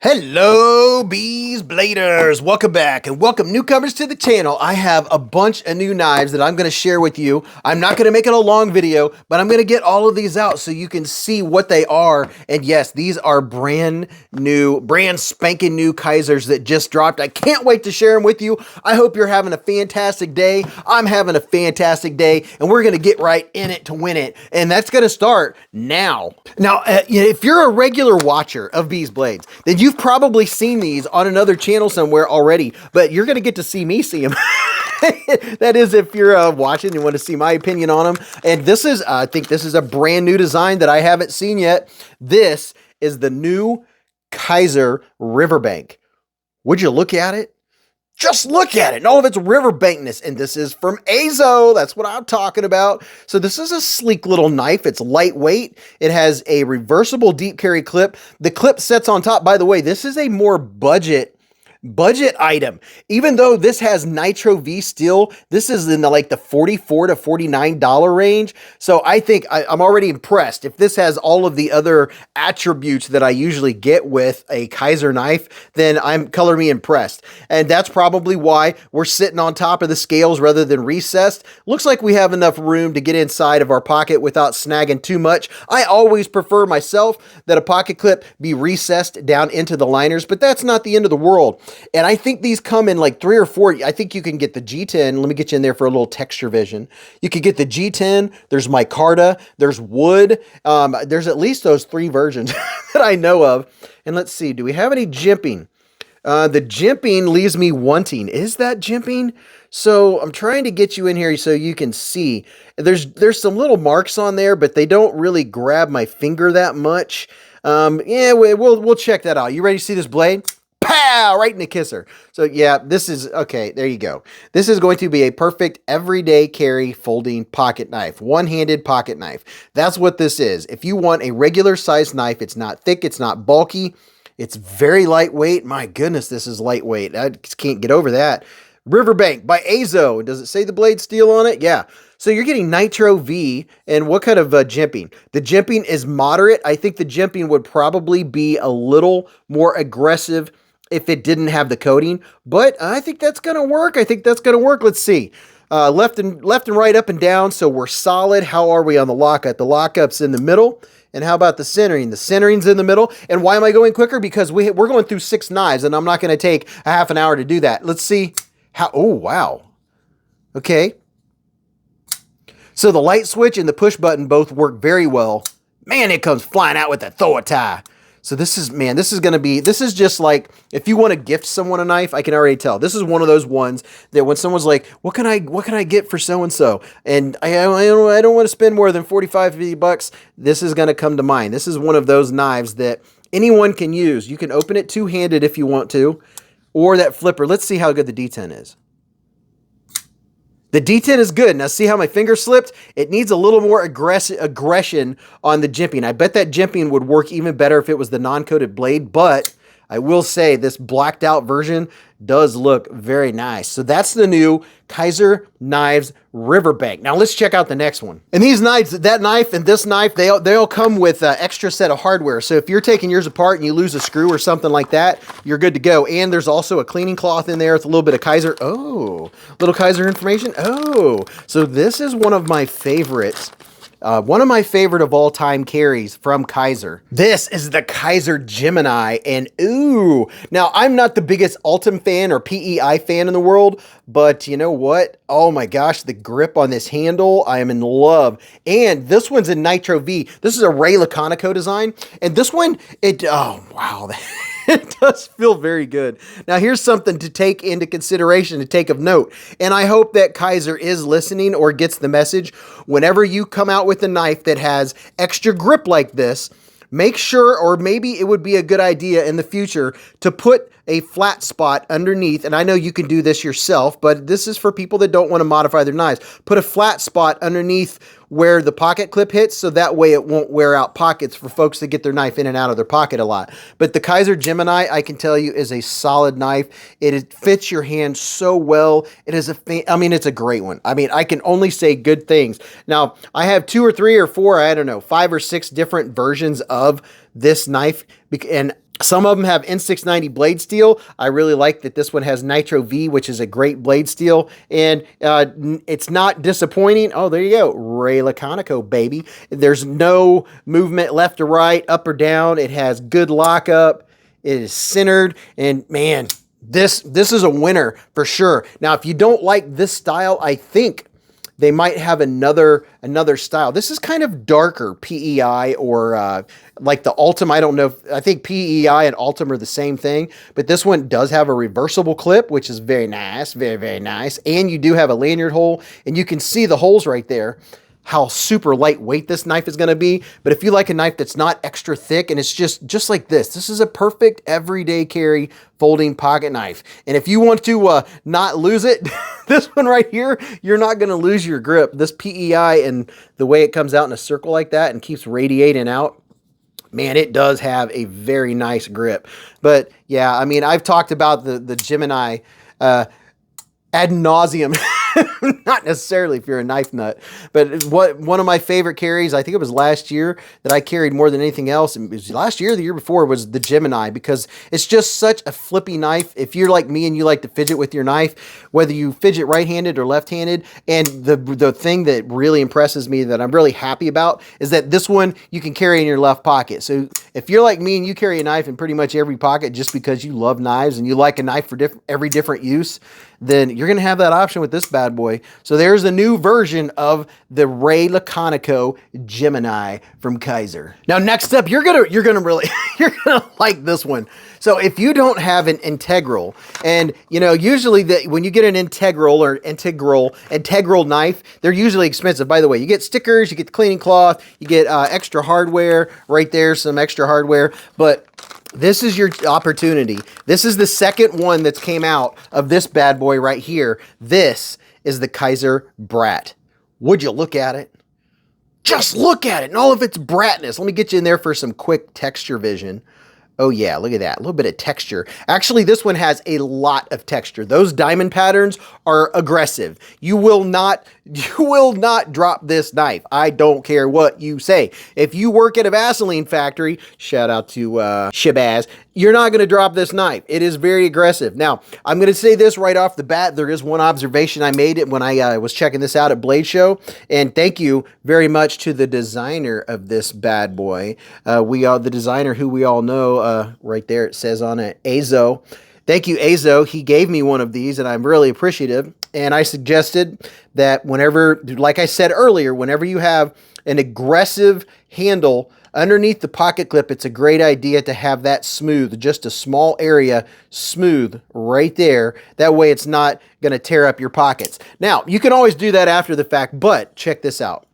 Hello, Beez Bladers. Welcome back and welcome newcomers to the channel. I have a bunch of new knives that I'm going to share with you. I'm not going to make it a long video, but I'm going to get all of these out so you can see what they are. And yes, these are brand spanking new Kizers that just dropped. I can't wait to share them with you. I hope you're having a fantastic day. I'm having a fantastic day, and we're going to get right in it to win it. And that's going to start now. Now, if you're a regular watcher of Beez Blades, then you've probably seen these on another channel somewhere already, but you're going to get to see me see them. That is, if you're watching and want to see my opinion on them. And this is, I think this is a brand new design that I haven't seen yet. This is the new Kizer Riverbank. Would you look at it? Just look at it. And all of its riverbankness. And this is from Azo. That's what I'm talking about. So this is a sleek little knife. It's lightweight. It has a reversible deep carry clip. The clip sets on top. By the way, this is a more budget item. Even though this has Nitro V steel, this is in the $44 to $49 range. So I think I'm already impressed. If this has all of the other attributes that I usually get with a Kizer knife, then I'm color me impressed. And that's probably why we're sitting on top of the scales rather than recessed. Looks like we have enough room to get inside of our pocket without snagging too much. I always prefer myself that a pocket clip be recessed down into the liners, but that's not the end of the world. And I think these come in like 3 or 4. I think you can get the G10. Let me get you in there for a little texture vision. You could get the G10. There's micarta. There's wood. There's at least those 3 versions that I know of. And let's see. Do we have any jimping? The jimping leaves me wanting. Is that jimping? So I'm trying to get you in here so you can see. There's some little marks on there, but they don't really grab my finger that much. Yeah, we'll check that out. You ready to see this blade? Pow! Right in the kisser. So yeah, this is, okay, there you go. This is going to be a perfect everyday carry folding pocket knife. One-handed pocket knife. That's what this is. If you want a regular sized knife, it's not thick, it's not bulky, it's very lightweight. My goodness, this is lightweight. I just can't get over that. Riverbank by Azo. Does it say the blade steel on it? Yeah. So you're getting Nitro V, and what kind of jimping? The jimping is moderate. I think the jimping would probably be a little more aggressive if it didn't have the coating, but I think that's going to work. Let's see. Left and right, up and down, so we're solid. How are we on the lockup? The lockup's in the middle. And how about the centering? The centering's in the middle. And why am I going quicker? Because we're going through 6 knives, and I'm not going to take a half an hour to do that. Let's see how, oh, wow. Okay. So the light switch and the push button both work very well. Man, it comes flying out with the throw tie. So this is, man, this is just like, if you want to gift someone a knife, I can already tell. This is one of those ones that when someone's like, what can I get for so-and-so? And I don't want to spend more than 45, 50 bucks. This is going to come to mind. This is one of those knives that anyone can use. You can open it two-handed if you want to, or that flipper. Let's see how good the D10 is. The D10 is good. Now see how my finger slipped? It needs a little more aggression on the jimping. I bet that jimping would work even better if it was the non-coated blade, but I will say this blacked out version does look very nice. So that's the new Kizer Knives Riverbank. Now let's check out the next one. And these knives, that knife and this knife, they all come with an extra set of hardware. So if you're taking yours apart and you lose a screw or something like that, you're good to go. And there's also a cleaning cloth in there with a little bit of Kizer. Oh, little Kizer information. Oh, so this is one of my favorites. One of my favorite of all time carries from Kizer. This is the Kizer Gemini, and ooh, now I'm not the biggest Ultim fan or PEI fan in the world, but you know what? Oh my gosh, the grip on this handle, I am in love. And this one's in Nitro V. This is a Ray Laconico design, and this one, oh wow. It does feel very good. Now, here's something to take into consideration, to take of note. And I hope that Kizer is listening or gets the message. Whenever you come out with a knife that has extra grip like this, make sure, or maybe it would be a good idea in the future, to put a flat spot underneath. And I know you can do this yourself, but this is for people that don't want to modify their knives. Put a flat spot underneath where the pocket clip hits, so that way it won't wear out pockets for folks that get their knife in and out of their pocket a lot. But the Kizer Gemini, I can tell you, is a solid knife. It fits your hand so well. It is it's a great one. I mean, I can only say good things. Now, I have 2 or 3 or 4, I don't know, 5 or 6 different versions of this knife, and Some of them have N690 blade steel. I really like that this one has Nitro V, which is a great blade steel, and it's not disappointing. Oh, there you go, Ray Laconico, baby. There's no movement left or right, up or down. It has good lockup. It is centered, and man, this is a winner for sure. Now, if you don't like this style, I think they might have another style. This is kind of darker PEI or like the Ultim. I don't know. I think PEI and Ultim are the same thing, but this one does have a reversible clip, which is very nice, very, very nice. And you do have a lanyard hole, and you can see the holes right there, how super lightweight this knife is going to be. But if you like a knife that's not extra thick and it's just like this is a perfect everyday carry folding pocket knife. And if you want to not lose it, this one right here, you're not going to lose your grip. This PEI and the way it comes out in a circle like that and keeps radiating out, man, it does have a very nice grip. But yeah, I mean, I've talked about the Gemini ad nauseum. Not necessarily if you're a knife nut, but one of my favorite carries, I think it was last year that I carried more than anything else. And it was last year or the year before, was the Gemini, because it's just such a flippy knife. If you're like me and you like to fidget with your knife, whether you fidget right-handed or left-handed, and the thing that really impresses me that I'm really happy about is that this one you can carry in your left pocket. So if you're like me and you carry a knife in pretty much every pocket just because you love knives and you like a knife for every different use, then you're going to have that option with this bad boy. So there's a new version of the Ray Laconico Gemini from Kizer. Now, next up, you're gonna really you're gonna like this one. So if you don't have an integral, and you know, usually when you get an integral knife, they're usually expensive. By the way, you get stickers, you get the cleaning cloth, you get extra hardware right there, some extra hardware, but this is your opportunity. This is the second one that's came out of this bad boy right here. This is the Kizer Brat. Would you look at it? Just look at it and all of its bratness. Let me get you in there for some quick texture vision. Oh yeah, look at that, a little bit of texture. Actually, this one has a lot of texture. Those diamond patterns are aggressive. You will not drop this knife. I don't care what you say. If you work at a Vaseline factory, shout out to Shabazz, you're not gonna drop this knife. It is very aggressive. Now, I'm gonna say this right off the bat. There is one observation I made it when I was checking this out at Blade Show, and thank you very much to the designer of this bad boy. The designer who we all know, right there it says on it, Azo. Thank you, Azo. He gave me one of these, and I'm really appreciative. And I suggested that whenever, like I said earlier, whenever you have an aggressive handle underneath the pocket clip, it's a great idea to have that smooth, just a small area smooth right there. That way it's not going to tear up your pockets. Now, you can always do that after the fact, but check this out.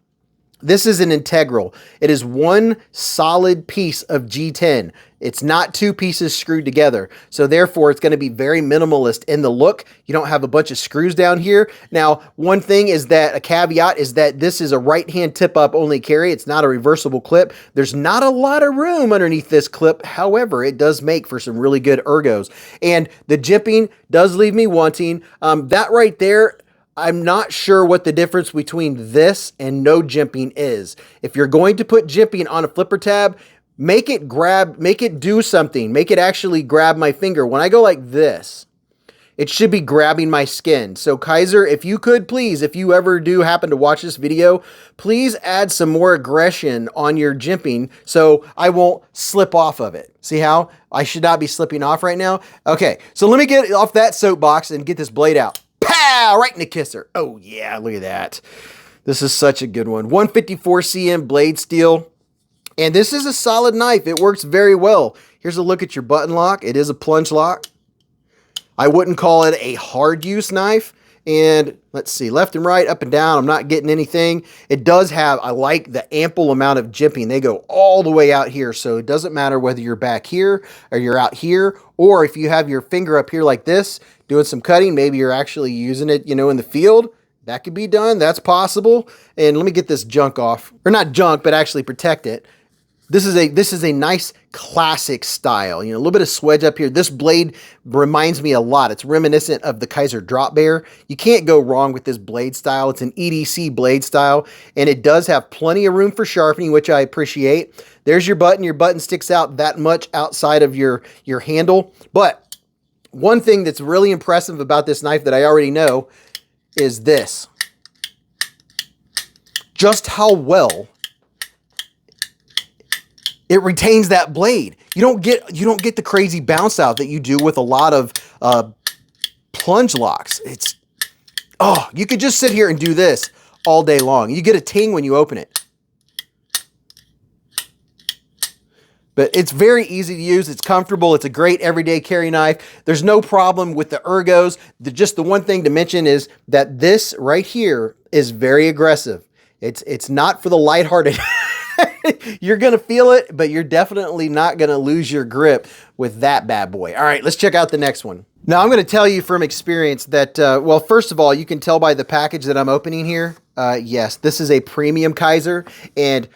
This is an integral. It is one solid piece of G10. It's not two pieces screwed together. So therefore, it's going to be very minimalist in the look. You don't have a bunch of screws down here. Now, one thing is that a caveat is that this is a right-hand tip-up only carry. It's not a reversible clip. There's not a lot of room underneath this clip. However, it does make for some really good ergos. And the jimping does leave me wanting. That right there, I'm not sure what the difference between this and no jimping is. If you're going to put jimping on a flipper tab, make it do something. Make it actually grab my finger. When I go like this, it should be grabbing my skin. So Kizer, if you could please, if you ever do happen to watch this video, please add some more aggression on your jimping so I won't slip off of it. See how I should not be slipping off right now? Okay, so let me get off that soapbox and get this blade out. Pow! Right in the kisser. Oh yeah, look at that. This is such a good one. 154 cm blade steel. And this is a solid knife. It works very well. Here's a look at your button lock. It is a plunge lock. I wouldn't call it a hard use knife. And let's see, left and right, up and down, I'm not getting anything. It does have, I like the ample amount of jimping. They go all the way out here. So it doesn't matter whether you're back here or you're out here, or if you have your finger up here like this, doing some cutting, maybe you're actually using it, you know, in the field. That could be done. That's possible. And let me get this junk off, or not junk, but actually protect it. This is a nice classic style. You know, a little bit of swedge up here. This blade reminds me a lot. It's reminiscent of the Kizer Drop Bear. You can't go wrong with this blade style. It's an EDC blade style, and it does have plenty of room for sharpening, which I appreciate. There's your button. Your button sticks out that much outside of your handle. But one thing that's really impressive about this knife that I already know is this. Just how well it retains that blade. You don't get the crazy bounce out that you do with a lot of plunge locks. You could just sit here and do this all day long. You get a ting when you open it. But it's very easy to use. It's comfortable. It's a great everyday carry knife. There's no problem with the ergos. Just the one thing to mention is that this right here is very aggressive. It's not for the lighthearted. You're going to feel it, but you're definitely not going to lose your grip with that bad boy. All right, let's check out the next one. Now, I'm going to tell you from experience that, well, first of all, you can tell by the package that I'm opening here. Yes, this is a premium Kizer, and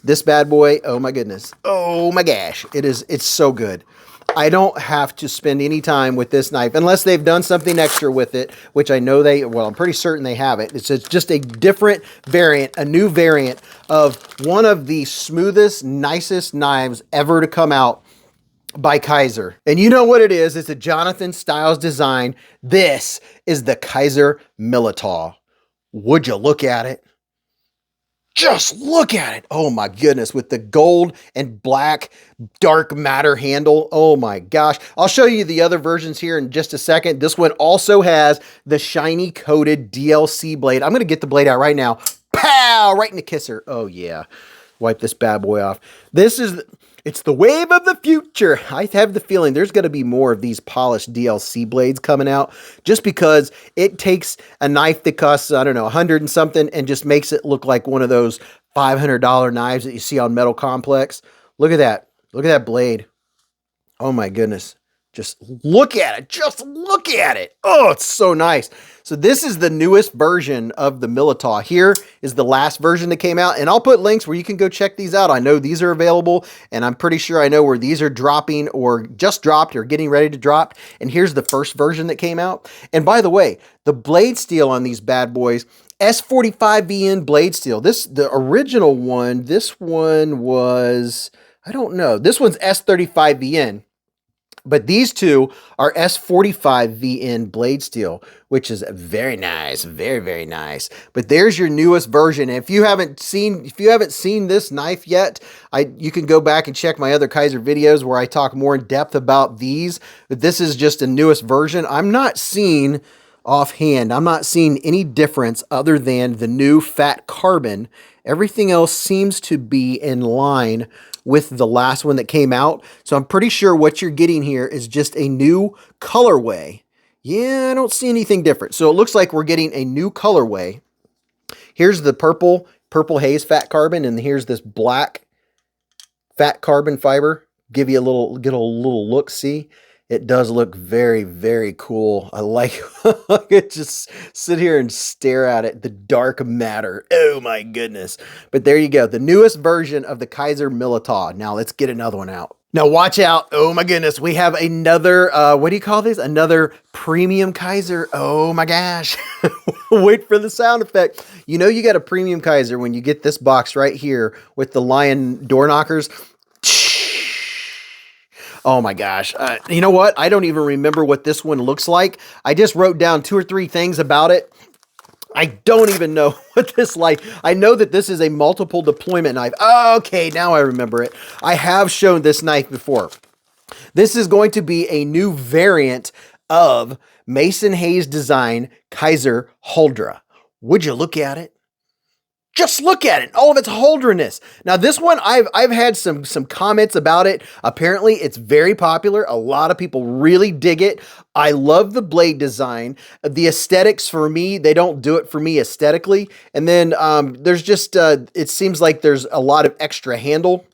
this bad boy, oh my goodness. Oh my gosh, it's so good. I don't have to spend any time with this knife unless they've done something extra with it, which I know I'm pretty certain they have it. It's just a different variant, a new variant of one of the smoothest, nicest knives ever to come out by Kizer. And you know what it is? It's a Jonathan Styles design. This is the Kizer Militaw. Would you look at it? Just look at it. Oh my goodness, with the gold and black dark matter handle. Oh my gosh. I'll show you the other versions here in just a second. This one also has the shiny coated DLC blade. I'm going to get the blade out right now. Pow! Right in the kisser. Oh yeah. Wipe this bad boy off. It's the wave of the future. I have the feeling there's going to be more of these polished DLC blades coming out just because it takes a knife that costs, I don't know, 100 and something and just makes it look like one of those $500 knives that you see on Metal Complex. Look at that. Look at that blade. Oh my goodness. Just look at it. Just look at it. Oh, it's so nice. So this is the newest version of the Militaw. Here is the last version that came out, and I'll put links where you can go check these out. I know these are available, and I'm pretty sure I know where these are dropping or just dropped or getting ready to drop. And here's the first version that came out. And by the way, the blade steel on these bad boys, S45VN blade steel. The original one, this one was, I don't know. This one's S35VN. But these two are S45VN blade steel, which is very nice, very, very nice. But there's your newest version. And if you haven't seen this knife yet, you can go back and check my other Kizer videos where I talk more in depth about these. But this is just the newest version. I'm not seeing offhand, I'm not seeing any difference other than the new fat carbon. Everything else seems to be in line with the last one that came out. So I'm pretty sure what you're getting here is just a new colorway. Yeah, I don't see anything different. So it looks like we're getting a new colorway. Here's the purple haze fat carbon, and here's this black fat carbon fiber. Get a little look, see? It does look very, very cool. I like it. Just sit here and stare at it. The dark matter. Oh my goodness. But there you go. The newest version of the Kizer Militaw. Now let's get another one out. Now watch out. Oh my goodness. We have another, what do you call this? Another premium Kizer. Oh my gosh. Wait for the sound effect. You know you got a premium Kizer when you get this box right here with the lion door knockers. Oh my gosh. You know what? I don't even remember what this one looks like. I just wrote down 2 or 3 things about it. I don't even know what this like. I know that this is a multiple deployment knife. Okay, now I remember it. I have shown this knife before. This is going to be a new variant of Mason Hayes design Kizer Huldra. Would you look at it? Just look at it, all of its holderness. Now this one, I've had some comments about it. Apparently it's very popular. A lot of people really dig it. I love the blade design. The aesthetics for me, they don't do it for me aesthetically. And then there's just, it seems like there's a lot of extra handle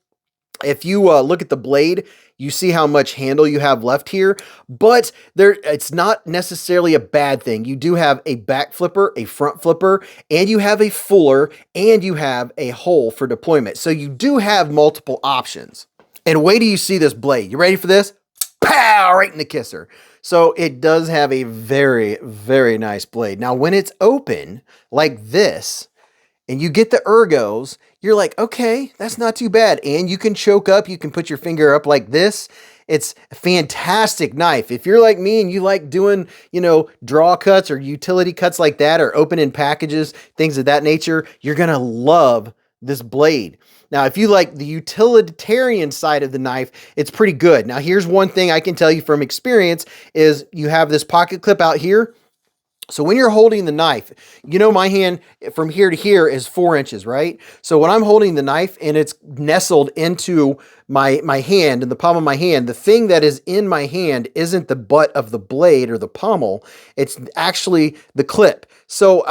If you look at the blade, you see how much handle you have left here, but it's not necessarily a bad thing. You do have a back flipper, a front flipper, and you have a fuller, and you have a hole for deployment. So you do have multiple options. And wait till you see this blade. You ready for this? Pow! Right in the kisser. So it does have a very, very nice blade. Now, when it's open like this, and you get the ergos, you're like, okay, that's not too bad. And you can choke up, you can put your finger up like this. It's a fantastic knife. If you're like me and you like doing, draw cuts or utility cuts like that, or opening packages, things of that nature, you're gonna love this blade. Now, if you like the utilitarian side of the knife, it's pretty good. Now, here's one thing I can tell you from experience is you have this pocket clip out here. So when you're holding the knife, my hand from here to here is 4 inches, right? So when I'm holding the knife and it's nestled into my hand, in the palm of my hand, the thing that is in my hand isn't the butt of the blade or the pommel. It's actually the clip. So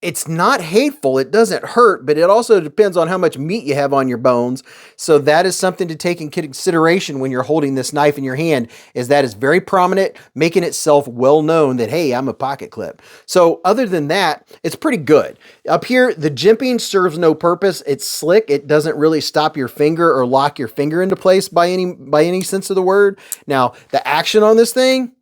it's not hateful. It doesn't hurt, but it also depends on how much meat you have on your bones. So that is something to take in consideration when you're holding this knife in your hand, is that is very prominent, making itself well known that, hey, I'm a pocket clip. So other than that, it's pretty good. Up here, the jimping serves no purpose. It's slick. It doesn't really stop your finger or lock your finger into place by any sense of the word. Now, the action on this thing,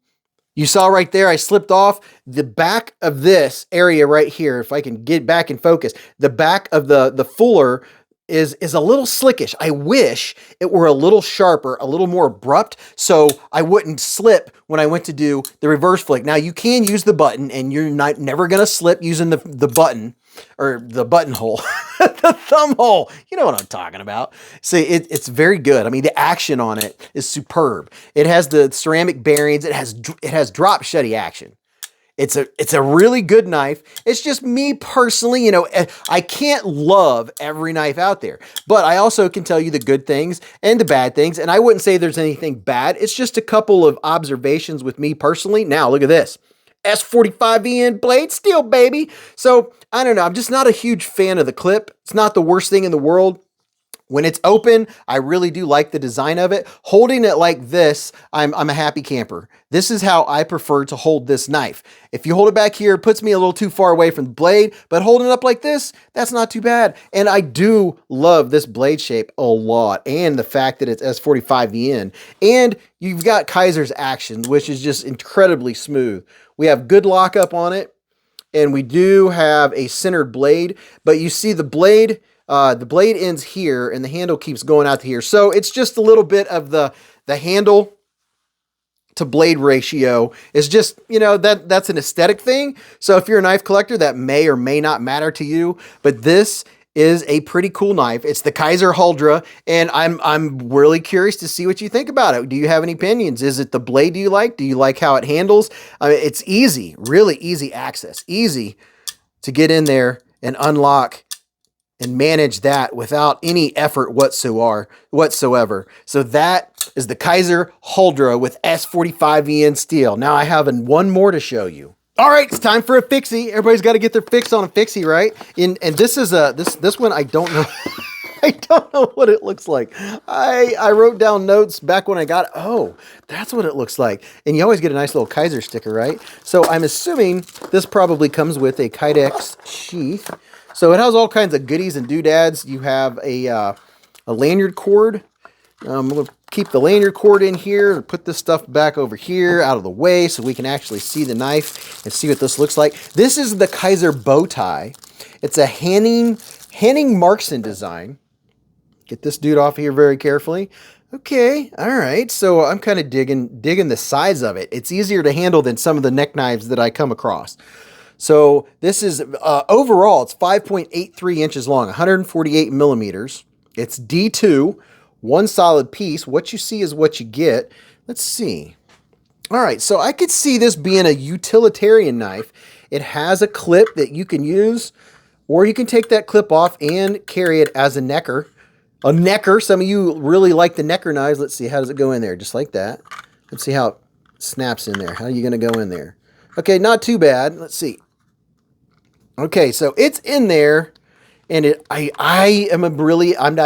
you saw right there, I slipped off the back of this area right here. If I can get back in focus, the back of the fuller is a little slickish. I wish it were a little sharper, a little more abrupt, so I wouldn't slip when I went to do the reverse flick. Now, you can use the button, and you're never going to slip using the button, or the buttonhole, the thumb hole. You know what I'm talking about. See, it's very good. I mean, the action on it is superb. It has the ceramic bearings. It has drop shutty action. It's a really good knife. It's just me personally, I can't love every knife out there, but I also can tell you the good things and the bad things. And I wouldn't say there's anything bad. It's just a couple of observations with me personally. Now, look at this. S45VN blade steel, baby. So I don't know. I'm just not a huge fan of the clip. It's not the worst thing in the world. When it's open, I really do like the design of it. Holding it like this, I'm a happy camper. This is how I prefer to hold this knife. If you hold it back here, it puts me a little too far away from the blade, but holding it up like this, that's not too bad. And I do love this blade shape a lot, and the fact that it's S45VN. And you've got Kizer's action, which is just incredibly smooth. We have good lockup on it, and we do have a centered blade, but you see the blade ends here and the handle keeps going out to here. So it's just a little bit of the handle to blade ratio is just, that's an aesthetic thing. So if you're a knife collector, that may or may not matter to you, but this is a pretty cool knife. It's the Kizer Huldra, and I'm really curious to see what you think about it. Do you have any opinions? Is it the blade do you like? Do you like how it handles? I mean, it's easy, really easy access, easy to get in there and unlock and manage that without any effort whatsoever. So that is the Kizer Huldra with S45VN steel. Now I have one more to show you. All right, it's time for a fixie. Everybody's got to get their fix on a fixie, right? And this is this one I don't know. I don't know what it looks like. I wrote down notes back when I got it. Oh, that's what it looks like. And you always get a nice little Kizer sticker, right? So I'm assuming this probably comes with a Kydex sheath. So it has all kinds of goodies and doodads. You have a lanyard cord. I'm going to keep the lanyard cord in here and put this stuff back over here out of the way so we can actually see the knife and see what this looks like. This is the Kizer bow tie. It's a Henning Markson design. Get this dude off here very carefully. Okay, all right. So I'm kind of digging the size of it. It's easier to handle than some of the neck knives that I come across. So this is, overall, it's 5.83 inches long, 148 millimeters. It's D2, one solid piece. What you see is what you get. Let's see. All right, so I could see this being a utilitarian knife. It has a clip that you can use, or you can take that clip off and carry it as a necker. A necker, some of you really like the necker knives. Let's see, how does it go in there? Just like that. Let's see how it snaps in there. How are you going to go in there? Okay, not too bad. Let's see. Okay, so it's in there, And I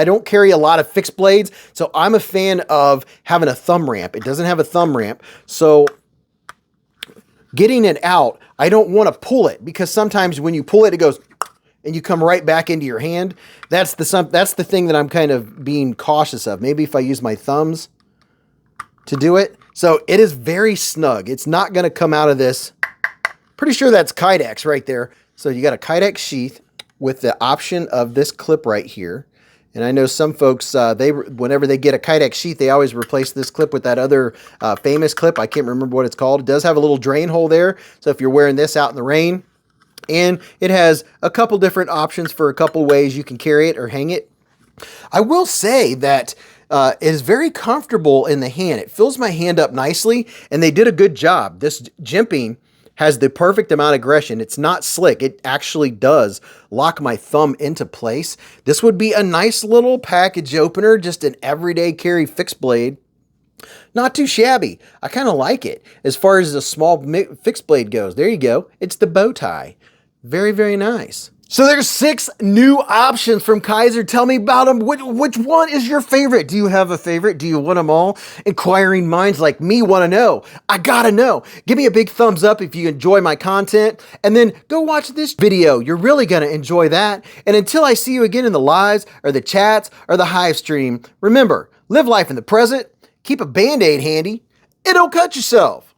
don't carry a lot of fixed blades, so I'm a fan of having a thumb ramp. It doesn't have a thumb ramp, so getting it out, I don't want to pull it, because sometimes when you pull it, it goes and you come right back into your hand. That's the thing that I'm kind of being cautious of. Maybe if I use my thumbs to do it. So it is very snug. It's not going to come out of this. Pretty sure that's Kydex right there. So you got a Kydex sheath with the option of this clip right here. And I know some folks, whenever they get a Kydex sheath, they always replace this clip with that other famous clip. I can't remember what it's called. It does have a little drain hole there. So if you're wearing this out in the rain, and it has a couple different options for a couple ways you can carry it or hang it. I will say that it is very comfortable in the hand. It fills my hand up nicely, and they did a good job. This jimping has the perfect amount of aggression. It's not slick. It actually does lock my thumb into place. This would be a nice little package opener, just an everyday carry fixed blade. Not too shabby. I kind of like it. As far as a small fixed blade goes, there you go. It's the bow tie. Very, very nice. So there's 6 new options from Kizer. Tell me about them. Which one is your favorite? Do you have a favorite? Do you want them all? Inquiring minds like me want to know. I gotta know. Give me a big thumbs up if you enjoy my content, and then go watch this video. You're really gonna enjoy that. And until I see you again in the lives or the chats or the hive stream, remember, live life in the present, keep a Band-Aid handy, and don't cut yourself.